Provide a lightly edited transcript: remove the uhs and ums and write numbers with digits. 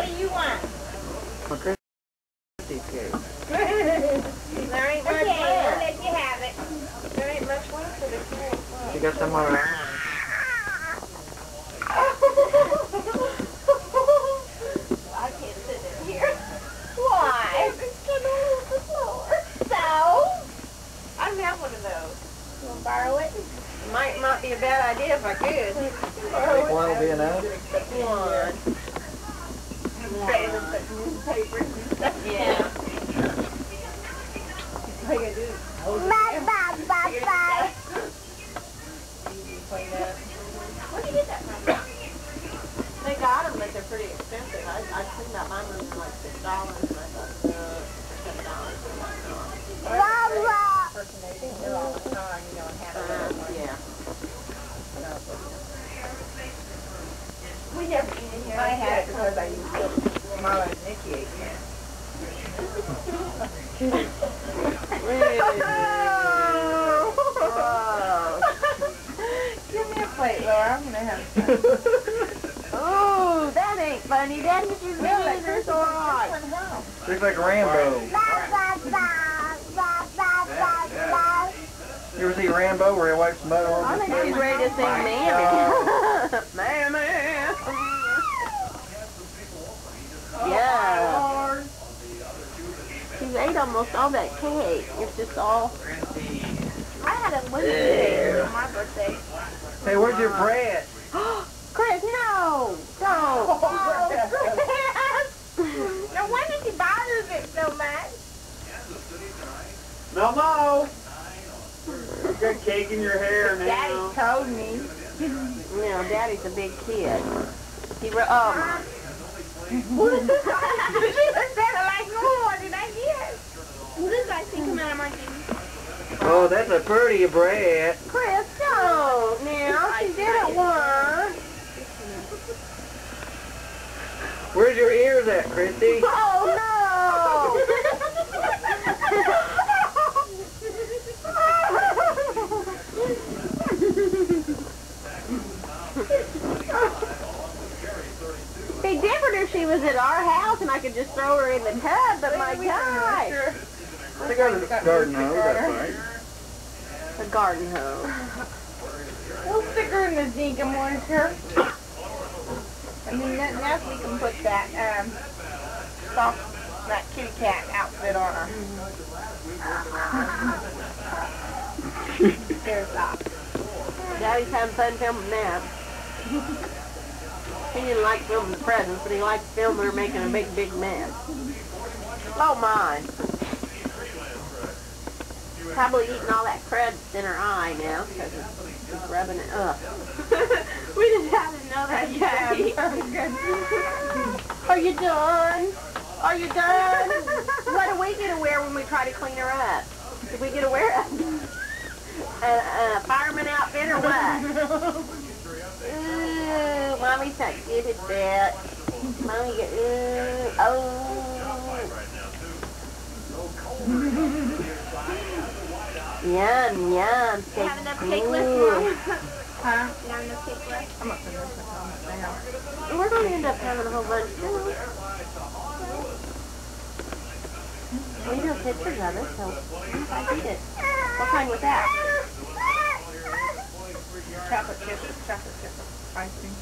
What do you want? For Christy's cake. There ain't much left. I'll let you have it. There ain't much left for the cake. She got some more. I can't sit in here. Why? It's going a little bit slower. So? I have one of those. You want to borrow it? Might not be a bad idea if I could. Think one will be enough? One. Newspapers and stuff. Yeah. What do you do? Where did you get that from? They got them, but they're pretty expensive. I cleaned out mine for like $6, and I thought, $7. Impersonating her all the time, you know, and had yeah. We never eat in here. I had it because I used to Marla and Nikki ate it. Give me a plate, Laura. I'm going to have some. Oh, that ain't funny. That is your really so hot. Looks like Rambo. You ever see Rambo where he wipes mud on I think he's ready to sing Mammy. Mammy. Yeah. She ate almost all that cake. It's just all... I had a lemon cake on my birthday. Hey, where's your bread? Chris, no! Don't! Oh, Chris! No wonder she bothers it so much. No. You got cake in your hair now. Daddy told me. You know, Daddy's a big kid. He what is this? She was sounding like more. Did I hear? What is that thing coming out of my teeth? Oh, that's a pretty bread. Chris, don't now. She did it once. Where's your ears at, Christy? Oh, no! Be different if she was at our house and I could just throw her in the tub, but my God! They got a garden hose, that's right. A garden hose. We'll stick her in the zinc and moisture. And then now we can put that that kitty cat outfit on her. There's that. Daddy's having fun filming that. He didn't like filming the presents, but he liked filming her making a big mess. Oh my. Probably eating all that crud in her eye now because it's rubbing it up. We just had another cat. Are you done? Are you done? What do we get to wear when we try to clean her up? Do we get to wear a fireman outfit or what? Ooh, Mommy's not good at that. Mommy get, oh. Yum. You have enough cake left, Mom? Huh? You have enough cake left? I'm not going to down. We're going to end up having a whole bunch too. We do pictures of it, so I eat it. What kind was that? Chocolate chip ice cream.